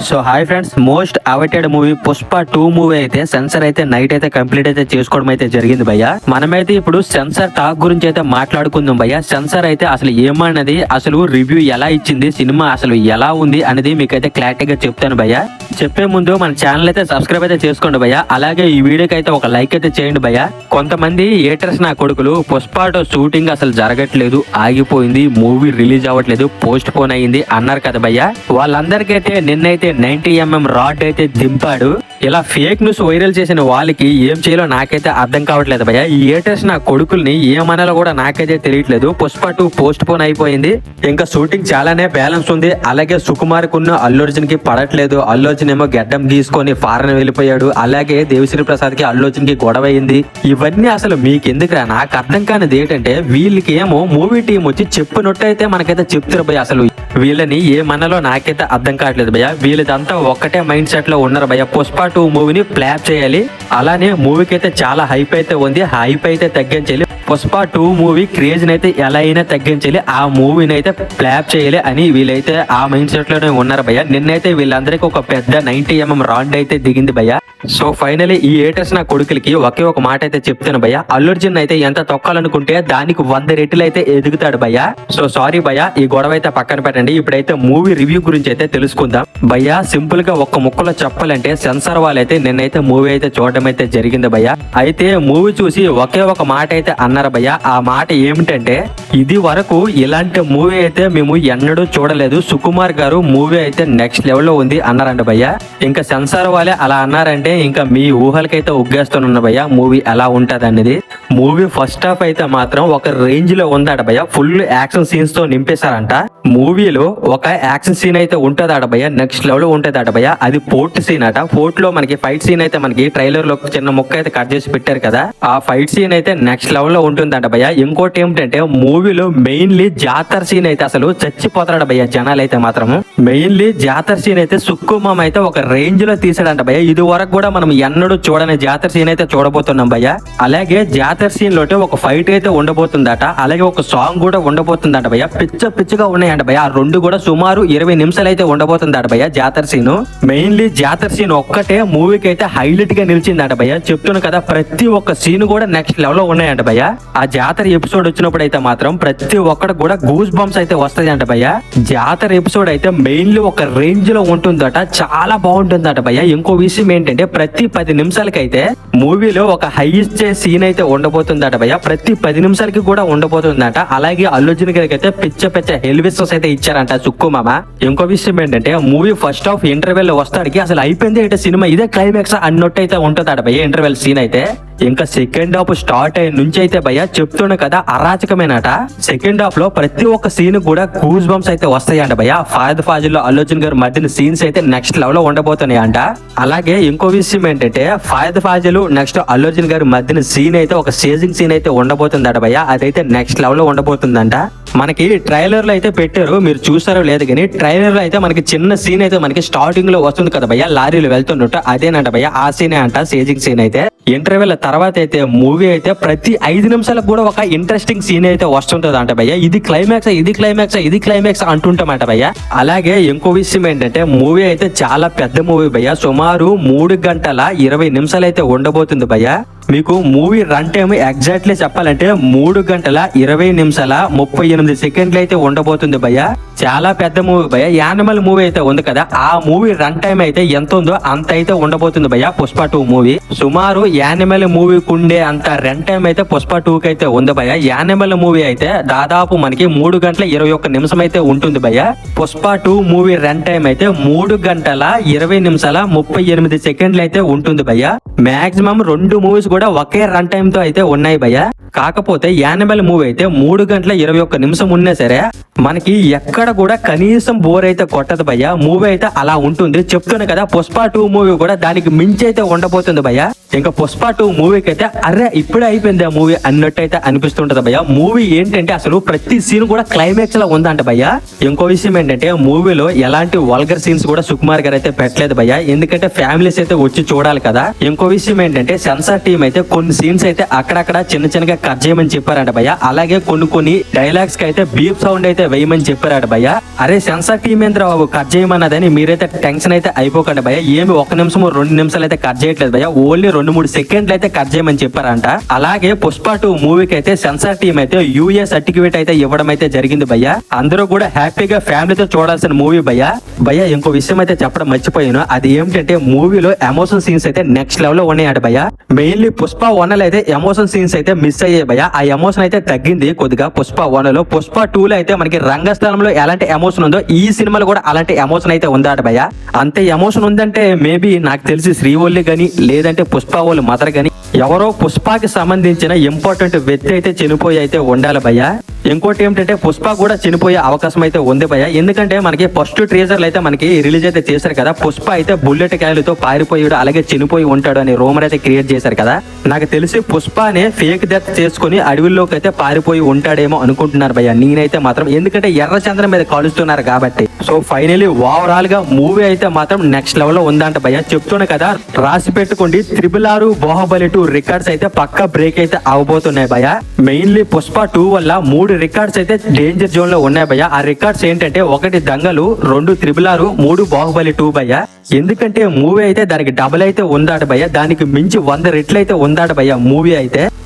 So hi friends, most awaited movie Pushpa 2 movie అయితే sensor అయితే night అయితే కంప్లీట్ అయితే చేసుకోవడం అయితే జరిగింది భయ్య. మనమైతే ఇప్పుడు సెన్సర్ టాక్ గురించి అయితే మాట్లాడుకుందాం భయ్య. సెన్సర్ అయితే అసలు ఏమన్నది, అసలు రివ్యూ ఎలా ఇచ్చింది, సినిమా అసలు ఎలా ఉంది అనేది మీకైతే క్లారిటీగా చెప్తాను భయ్య. చెప్పే ముందు మన ఛానల్ అయితే సబ్స్క్రైబ్ అయితే చేసుకోండి భయ్య. అలాగే ఈ వీడియోకి అయితే ఒక లైక్ అయితే చేయండి భయ్య. కొంతమంది ఏటర్స్ నా కొడుకులు పుష్ప షూటింగ్ అసలు జరగట్లేదు, ఆగిపోయింది, మూవీ రిలీజ్ అవ్వట్లేదు, పోస్ట్ పోన్ అయింది అన్నారు కదా భయ్య. వాళ్ళందరికైతే నిన్నైతే 90mm రాడ్ అయితే దింపాడు. ఇలా ఫేక్ న్యూస్ వైరల్ చేసిన వాళ్ళకి ఏం చేయాలో నాకైతే అర్థం కావట్లేదు భయ్య. ఈ ఏటర్స్ నా కొడుకుల్ని ఏమనాలో కూడా నాకైతే తెలియట్లేదు. పుష్ప 2 పోస్ట్ పోన్ అయిపోయింది, ఇంకా షూటింగ్ చాలానే బ్యాలెన్స్ ఉంది. అలాగే సుకుమార్ కున్న అల్లు అర్జున్ కి పడట్లేదు. అల్లు అర్జున్ ఏమో గడ్డం గీసుకొని ఫారెన్ వెళ్ళిపోయాడు. అలాగే దేవిశ్రీ ప్రసాద్ కి అల్లు అర్జున్ కి గొడవ అయింది. ఇవన్నీ అసలు మీకెందుకురా? నాకు అర్థం కానిది ఏంటంటే వీళ్ళకి ఏమో మూవీ టీం వచ్చి చెప్పినట్టయితే మనకైతే చెప్తారు భయ్య. అసలు వీళ్ళని ఏమన్నాలో నాకైతే అర్థం కావట్లేదు భయ్య. వీళ్ళదంతా ఒక్కటే మైండ్ సెట్ లో ఉన్నారు భయ్య. పుష్ప 2 మూవీని ప్లాప్ చేయాలి, అలానే మూవీకి అయితే చాలా హైప్ అయితే ఉంది, హైప్ అయితే తగ్గించాలి. పుష్ప 2 మూవీ క్రేజ్ అయితే ఎలా అయినా తగ్గించాలి, ఆ మూవీని అయితే ప్లాప్ చేయాలి అని వీళ్ళైతే ఆ మైండ్ సెట్ లోనే ఉన్నారు భయ్య. నిన్నైతే వీళ్ళందరికీ ఒక పెద్ద 90mm రాడ్ అయితే దిగింది భయ్య. సో ఫైనలీ ఈ ఏటర్స్ నా కొడుకులకి ఒకే ఒక మాట అయితే చెప్తాను భయ్య. అల్లు అర్జున్ అయితే ఎంత తొక్కాలనుకుంటే దానికి 100 రెట్లు అయితే ఎదుగుతాడు భయ్య. సో సారీ భయ్య, ఈ గొడవ అయితే పక్కన పెట్టండి. ఇప్పుడైతే మూవీ రివ్యూ గురించి అయితే తెలుసుకుందాం భయ్య. సింపుల్ గా ఒక్క ముక్కలో చెప్పాలంటే సెన్సార్ వాళ్ళైతే నిన్నైతే మూవీ అయితే చూడడం అయితే జరిగింది భయ్య. అయితే మూవీ చూసి ఒకే ఒక మాట అయితే అన్నారు భయ్య. ఆ మాట ఏమిటంటే, ఇది వరకు ఇలాంటి మూవీ అయితే మేము ఎన్నడూ చూడలేదు, సుకుమార్ గారు మూవీ అయితే నెక్స్ట్ లెవెల్ లో ఉంది అన్నారంట భయ్య. ఇంకా సెన్సార్ వాళ్ళే అలా అన్నారంటే ఇంకా మీ ఊహలకైతే ఉగ్గేస్తున్నా భయ్య మూవీ ఎలా ఉంటది అనేది. మూవీ ఫస్ట్ హాఫ్ అయితే మాత్రం ఒక రేంజ్ లో ఉందట భయ్య. ఫుల్ యాక్షన్ సీన్స్ తో నింపేశారంట. మూవీలో ఒక యాక్షన్ సీన్ అయితే ఉంటదట భయ్య, నెక్స్ట్ లెవెల్ లో ఉంటదట భయ్య. అది ఫోర్ట్ సీన్ అట. ఫోర్ట్ లో మనకి ఫైట్ సీన్ అయితే మనకి ట్రైలర్ లో చిన్న ముక్క అయితే కట్ చేసి పెట్టారు కదా, ఆ ఫైట్ సీన్ అయితే నెక్స్ట్ లెవెల్ లో ఉంటుందట భయ్య. ఇంకోటి ఏమిటంటే మూవీలో మెయిన్లీ జాతర సీన్ అయితే అసలు చచ్చిపోతాడు భయ్య జనాలు అయితే మాత్రం. మెయిన్లీ జాతర సీన్ అయితే సుక్కుమామ అయితే ఒక రేంజ్ లో తీసాడంట భయ్య. ఇది వరకు కూడా మనం ఎన్నడూ చూడని జాతర సీన్ అయితే చూడబోతున్నాం భయ్య. అలాగే జాతర సీన్ లోటే ఒక ఫైట్ అయితే ఉండబోతుందట, అలాగే ఒక సాంగ్ కూడా ఉండబోతుందట భయ్య. పిచ్చగా ఉన్నాయంట భయ్య. ఆ రెండు కూడా సుమారు 20 నిమిషాలు అయితే ఉండబోతుందట భయ్య జాతర సీన్. మెయిన్లీ జాతర సీన్ ఒక్కటే మూవీకి అయితే హైలైట్ గా నిలిచిందట భయ్య. చెప్తున్నా కదా, ప్రతి ఒక్క సీన్ కూడా నెక్స్ట్ లెవెల్ లో ఉన్నాయంట భయ్య. ఆ జాతర ఎపిసోడ్ వచ్చినప్పుడు అయితే మాత్రం ప్రతి ఒక్కటి కూడా గూస్ బంప్స్ అయితే వస్తాయంట భయ్య. జాతర ఎపిసోడ్ అయితే మెయిన్లీ ఒక రేంజ్ లో ఉంటుందట, చాలా బాగుంటుందట భయ్య. ఇంకో విషయం ఏంటంటే ప్రతి 10 నిమిషాలకైతే మూవీలో ఒక హై ఇచ్చే సీన్ అయితే ఉండబోతుందట భయ్య. ప్రతి 10 నిమిషాలకి కూడా ఉండబోతుందట. అలాగే అల్లు అర్జున్ గారికి అయితే పిచ్చ హెల్విసెస్ అయితే ఇచ్చారంట సుక్కు మామ. ఇంకో విషయం ఏంటంటే మూవీ ఫస్ట్ హాఫ్ ఇంటర్వెల్ వస్తాడికి అసలు అయిపోయింది ఏంటో సినిమా, ఇదే క్లైమాక్స్ అన్నట్టు అయితే ఉంటుందట భయ్య ఇంటర్వెల్ సీన్ అయితే. ఇంకా సెకండ్ హాఫ్ స్టార్ట్ అయిన నుంచి అయితే భయ్య చెప్తున్నా కదా అరాచకమేనట. సెకండ్ హాఫ్ లో ప్రతి ఒక్క సీన్ కూడా గూస్ బంప్స్ అయితే వస్తాయంట భయ్య. ఫాద్ ఫాజిల్ లో అల్లు అర్జున్ గారు మధ్యన సీన్స్ అయితే నెక్స్ట్ లెవెల్ లో ఉండబోతున్నాయి అంట. అలాగే ఇంకో విషయం ఏంటంటే ఫాద్ ఫాజిల్ నెక్స్ట్ అల్లు అర్జున్ గారి మధ్యన సీన్ అయితే ఒక సేజింగ్ సీన్ అయితే ఉండబోతుందట భయ్య. అదైతే నెక్స్ట్ లెవెల్ లో ఉండబోతుందంట. మనకి ట్రైలర్ లో అయితే పెట్టారు, మీరు చూసారో లేదు కానీ ట్రైలర్ లో అయితే మనకి చిన్న సీన్ అయితే మనకి స్టార్టింగ్ లో వస్తుంది కదా భయ్య, లారీలు వెళ్తున్నట్టు, అదేనంట భయ్య ఆ సీనే అంట సేజింగ్ సీన్ అయితే. ఇంటర్వెల్ తర్వాత అయితే మూవీ అయితే ప్రతి 5 నిమిషాలకు కూడా ఒక ఇంట్రెస్టింగ్ సీన్ అయితే వస్తుంటది అంట భయ్య. ఇది క్లైమాక్స్ అంటుంటామంట భయ్య. అలాగే ఇంకో విషయం ఏంటంటే మూవీ అయితే చాలా పెద్ద మూవీ భయ్య. సుమారు 3 గంటల 20 నిమిషాలు అయితే ఉండబోతుంది భయ్య. మీకు మూవీ రన్ టైం ఎగ్జాక్ట్లీ చెప్పాలంటే 3 గంటల 20 నిమిషాల 38 సెకండ్లు అయితే ఉండబోతుంది భయ్య. చాలా పెద్ద మూవీ భయ్య. యానిమల్ మూవీ అయితే ఉంది కదా, ఆ మూవీ రన్ టైం అయితే ఎంత ఉందో అంత అయితే ఉండబోతుంది భయ్య పుష్ప 2 మూవీ. సుమారు యానిమల్ మూవీకి ఉండే అంత రన్ టైం అయితే పుష్ప 2కి అయితే ఉంది భయ్య. యానిమల్ మూవీ అయితే దాదాపు మనకి 3 గంటల 21 నిమిషం అయితే ఉంటుంది భయ్య. పుష్ప 2 మూవీ రన్ టైం అయితే 3 గంటల 20 నిమిషాల 38 సెకండ్లు అయితే ఉంటుంది భయ్య. మాక్సిమం 2 మూవీస్ కూడా ఒకే రన్ టైం తో అయితే ఉన్నాయి భయ్య. కాకపోతే యానిమల్ మూవీ అయితే 3 గంటల 21 నిమిషం ఉన్నా సరే మనకి ఎక్కడ కూడా కనీసం బోర్ అయితే కొట్టదు భయ్య. మూవీ అయితే అలా ఉంటుంది. చెప్తున్నా కదా పుష్ప 2 మూవీ కూడా దానికి మించి అయితే ఉండబోతుంది భయ్య. ఇంకా పుష్ప 2 మూవీకి అయితే అరే ఇప్పుడే అయిపోయింది ఆ మూవీ అన్నట్టు అయితే అనిపిస్తుంటది భయ్య. మూవీ ఏంటంటే అసలు ప్రతి సీన్ కూడా క్లైమాక్స్ లా ఉందంట భయ్య. ఇంకో విషయం ఏంటంటే మూవీలో ఎలాంటి వల్గర్ సీన్స్ కూడా సుకుమార్ గారు అయితే పెట్టలేదు భయ్య, ఎందుకంటే ఫ్యామిలీస్ అయితే వచ్చి చూడాలి కదా. ఇంకో విషయం ఏంటంటే సెన్సార్ టీం అయితే కొన్ని సీన్స్ అయితే అక్కడక్కడ చిన్న చిన్నగా కట్ చేయమని చెప్పారంట భయ్య. అలాగే కొన్ని డైలాగ్స్ కి అయితే బీప్ సౌండ్ అయితే వేయమని చెప్పారట భయ్య. అరే సెన్సార్ టీం ఏంద్ర బాబు కట్ చేయమన్నదని మీరైతే టెన్షన్ అయితే అయిపోకండి భయ్య. ఏమి 1 నిమిషం 2 నిమిషాలు అయితే కట్ చేయట్లేదు భయ్య, ఓన్లీ 2-3 సెకండ్లు అయితే కట్ చేయమని చెప్పారంట. అలాగే పుష్ప 2 మూవీకి అయితే సెన్సార్ టీం అయితే యూఏ సర్టిఫికేట్ అయితే ఇవ్వడం అయితే జరిగింది భయ్య. అందరూ కూడా హ్యాపీగా ఫ్యామిలీతో చూడాల్సిన మూవీ భయ్య. ఇంకో విషయం అయితే చెప్పడం మర్చిపోయాను, అది ఏమిటంటే మూవీలో ఎమోషన్ సీన్స్ అయితే నెక్స్ట్ లెవెల్ లో ఉన్నాయట భయ్య. మెయిన్లీ పుష్ప 1 అయితే ఎమోషన్ సీన్స్ అయితే మిస్ అయ్యాయి భయ్య. ఆ ఎమోషన్ అయితే తగ్గింది కొద్దిగా పుష్ప 1 లో. పుష్ప 2 లో అయితే మనకి రంగస్థలంలో ఎలాంటి ఎమోషన్ ఉందో ఈ సినిమాలో కూడా అలాంటి ఎమోషన్ అయితే ఉందాట భయ్య. అంతే ఎమోషన్ ఉందంటే మేబీ నాకు తెలిసి శ్రీవల్లి గాని లేదంటే పుష్ప వాళ్ళ మదర్ గాని ఎవరో పుష్పకి సంబంధించిన ఇంపార్టెంట్ వ్యక్తి అయితే చనిపోయి అయితే ఉండాలి భయ్య. ఇంకోటి ఏమిటంటే పుష్ప కూడా చనిపోయే అవకాశం అయితే ఉంది భయ్య, ఎందుకంటే మనకి ఫస్ట్ ట్రేజర్లు అయితే మనకి రిలీజ్ అయితే చేశారు కదా, పుష్ప అయితే బుల్లెట్ కాయలతో పారిపోయాడు అలాగే చనిపోయి ఉంటాడు అని రూమర్ అయితే క్రియేట్ చేశారు కదా. నాకు తెలిసి పుష్పనే ఫేక్ డెత్ చేసుకుని అడవిలోకి అయితే పారిపోయి ఉంటాడేమో అనుకుంటున్నారు భయ్య నేనైతే మాత్రం, ఎందుకంటే ఎర్రచంద్రం మీద కాలుస్తున్నారు కాబట్టి. సో ఫైనలీ ఓవరాల్ గా మూవీ అయితే మాత్రం నెక్స్ట్ లెవెల్ లో ఉందంట భయ్య. చెప్తున్నా కదా రాసి పెట్టుకోండి, 666 బాహుబలి 2 రికార్డ్స్ అయితే పక్కా బ్రేక్ అయితే అవబోతున్నాయి భయ్య. మెయిన్లీ పుష్ప 2 వల్ల 3 రికార్డ్స్ అయితే డేంజర్ జోన్ లో ఉన్నాయి భయ్య. ఆ రికార్డ్స్ ఏంటంటే 1 దంగలు, 2 666, 3 బాహుబలి 2 భయ్య. ఎందుకంటే మూవీ అయితే దానికి డబుల్ అయితే ఉందాట భయ్య, దానికి మించి 100 రెట్లు అయితే ఉందాట భయ్య మూవీ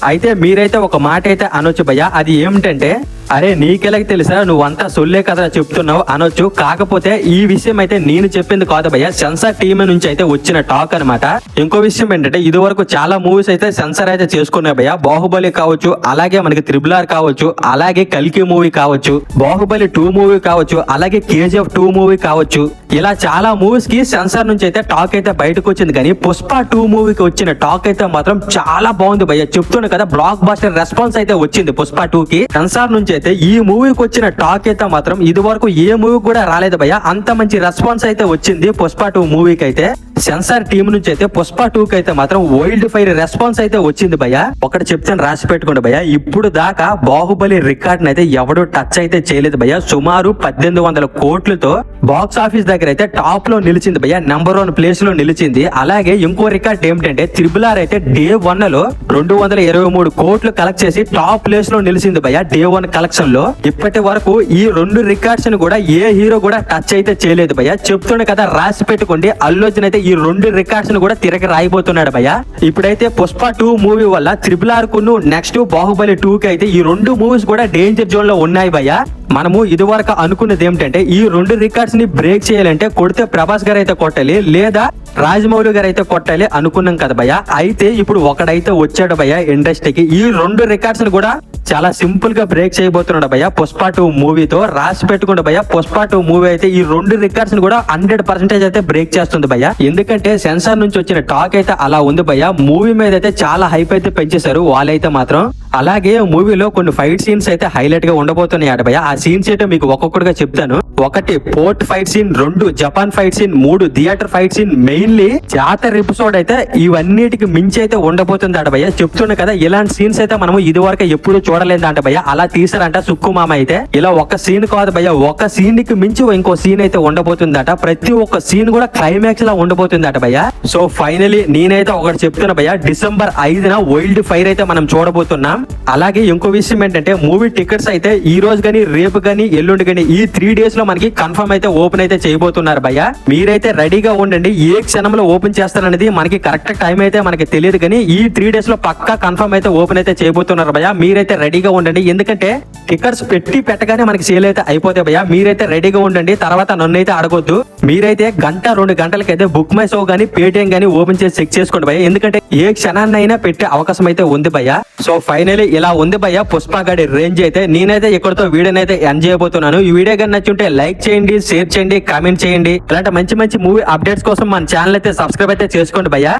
అయితే మీరైతే ఒక మాట అయితే అనొచ్చు భయ్య, అది ఏమిటంటే అరే నీకెలాగ తెలుసా నువ్వంతా సొల్లే కదా చెప్తున్నావు అనొచ్చు. కాకపోతే ఈ విషయం అయితే నేను చెప్పింది కాదు భయ్య, సెన్సార్ టీమ్ నుంచి అయితే వచ్చిన టాక్ అనమాట. ఇంకో విషయం ఏంటంటే ఇది వరకు చాలా మూవీస్ అయితే సెన్సార్ అయితే చేసుకున్నాయి భయ్య. బాహుబలి కావచ్చు, అలాగే మనకి 666 కావచ్చు, అలాగే కల్కి మూవీ కావచ్చు, బాహుబలి 2 మూవీ కావచ్చు, అలాగే KGF 2 మూవీ కావచ్చు, ఇలా చాలా మూవీస్ కి సెన్సార్ నుంచి అయితే టాక్ అయితే బయటకు వచ్చింది. కానీ పుష్ప 2 మూవీకి వచ్చిన టాక్ అయితే మాత్రం చాలా బాగుంది భయ్య. చెప్తున్నా కదా బ్లాక్ బస్టర్ రెస్పాన్స్ అయితే వచ్చింది పుష్ప 2 కి సెన్సార్ నుంచి అయితే. ఈ మూవీకి వచ్చిన టాక్ అయితే మాత్రం ఇది వరకు ఏ మూవీ కూడా రాలేదు భయ్య, అంత మంచి రెస్పాన్స్ అయితే వచ్చింది పుష్ప 2 మూవీకి అయితే. సెన్సార్ టీం నుంచి అయితే పుష్ప 2 కి అయితే మాత్రం వైల్డ్ ఫైర్ రెస్పాన్స్ అయితే వచ్చింది భయ్య. ఒకటి చెప్తాను రాసి పెట్టుకోండి భయ్య, ఇప్పుడు దాకా బాహుబలి రికార్డ్ అయితే ఎవడు టచ్ అయితే చేయలేదు భయ్య. సుమారు 1800 కోట్లతో బాక్స్ ఆఫీస్ దగ్గర అయితే టాప్ లో నిలిచింది భయ్య, నెంబర్ 1 ప్లేస్ లో నిలిచింది. అలాగే ఇంకో రికార్డ్ ఏమిటంటే 666 అయితే డే 1 లో 223 కోట్లు కలెక్ట్ చేసి టాప్ ప్లేస్ లో నిలిచింది భయ్య డే 1 కలెక్షన్ లో. ఇప్పటి వరకు ఈ 2 రికార్డ్స్ ని కూడా ఏ హీరో కూడా టచ్ అయితే చేయలేదు భయ్య. చెప్తుండే కదా రాసి పెట్టుకోండి, అల్లు అర్జున్ అయితే ఈ 2 రికార్డ్స్ ని కూడా తిరగ రాయిపోతున్నాడు భయ్య. ఇప్పుడైతే పుష్ప 2 మూవీ వల్ల 666 కును నెక్స్ట్ బాహుబలి 2 కి అయితే ఈ 2 మూవీస్ కూడా డేంజర్ జోన్ లో ఉన్నాయి భయ్య. మనము ఇదివరకు అనుకున్నది ఏమిటంటే ఈ 2 రికార్డ్స్ ని బ్రేక్ చేయాలంటే కొడితే ప్రభాస్ గారు అయితే కొట్టాలి లేదా రాజమౌళి గారు అయితే కొట్టాలి అనుకున్నాం కదా భయ్య. అయితే ఇప్పుడు ఒకడైతే వచ్చాడు భయ్య ఇండస్ట్రీకి, ఈ 2 రికార్డ్స్ ని కూడా చాలా సింపుల్ గా బ్రేక్ చేయబోతున్నాడు భయ్య పుష్ప 2 మూవీతో. రాసి పెట్టుకుంటే భయ్య పుష్ప 2 మూవీ అయితే ఈ 2 రికార్డ్స్ ని కూడా 100% అయితే బ్రేక్ చేస్తుంది భయ్య. ఎందుకంటే సెన్సార్ నుంచి వచ్చిన టాక్ అయితే అలా ఉంది భయ్య. మూవీ మీద అయితే చాలా హైప్ అయితే పెంచేశారు వాళ్ళైతే మాత్రం. అలాగే మూవీలో కొన్ని ఫైట్ సీన్స్ అయితే హైలైట్ గా ఉండబోతున్నాయి అట భయ్య. ఆ సీన్స్ అయితే మీకు ఒక్కొక్కటిగా చెప్తాను. 1 port fight scene, 2 Japan fight scene, 3 theatre fight scene, mainly జాతర ఎపిసోడ్ అయితే ఇవన్నిటికి మించి అయితే ఉండబోతుంది అట భయ్య. చెప్తున్నా కదా ఇలాంటి సీన్స్ అయితే మనం ఇది వరకు ఎప్పుడు చూడలేదు అంట భయ్య. అలా తీసారంట సుక్కు మామ అయితే. ఇలా ఒక సీన్ కాదు భయ్య, ఒక సీన్ కి మించి ఇంకో సీన్ అయితే ఉండబోతుందట. ప్రతి ఒక్క సీన్ కూడా క్లైమాక్స్ లా ఉండబోతుంది అట భయ్య. సో ఫైనలీ నేనైతే ఒకటి చెప్తున్నా భయ్య, డిసెంబర్ 5న వైల్డ్ ఫైర్ అయితే మనం చూడబోతున్నాం. అలాగే ఇంకో విషయం ఏంటంటే మూవీ టికెట్స్ అయితే ఈ రోజు గానీ రేపు గానీ ఎల్లుండి గానీ ఈ 3 డేస్ లో మనకి కన్ఫర్మ్ అయితే ఓపెన్ అయితే చేయబోతున్నారు భయ్య. మీరైతే రెడీగా ఉండండి, ఏ క్షణంలో ఓపెన్ చేస్తారనేది మనకి కరెక్ట్ టైం అయితే మనకి తెలియదు, కానీ ఈ 3 డేస్ లో పక్కా కన్ఫర్మ్ అయితే ఓపెన్ అయితే చేయబోతున్నారు భయ్య. మీరైతే రెడీగా ఉండండి, ఎందుకంటే టికెట్స్ పెట్టగానే మనకి సేల్ అయితే అయిపోతాయి భయ్య. మీరైతే రెడీగా ఉండండి, తర్వాత నన్ను అయితే అడగొద్దు. మీరైతే 1-2 గంటలకైతే బుక్ మై షో గానీ పేటిఎం గానీ ఓపెన్ చేసి చెక్ చేసుకోండి భయ్య, ఎందుకంటే ఏ క్షణాన్నైనా పెట్టే అవకాశం అయితే ఉంది భయ్య. సో ఫైనలీ ఇలా ఉంది భయ్య పుష్ప గాడి రేంజ్ అయితే. నేనైతే ఇక్కడతో వీడియోని అయితే ఎండ్ చేయబోతున్నాను. ఈ వీడియో కానీ నచ్చుంటే లైక్ చేయండి, షేర్ చేయండి, కామెంట్ చేయండి. ఇలాంటి మంచి మంచి మూవీ అప్డేట్స్ కోసం మన ఛానల్ అయితే సబ్స్క్రైబ్ అయితే చేసుకోండి భయ్య.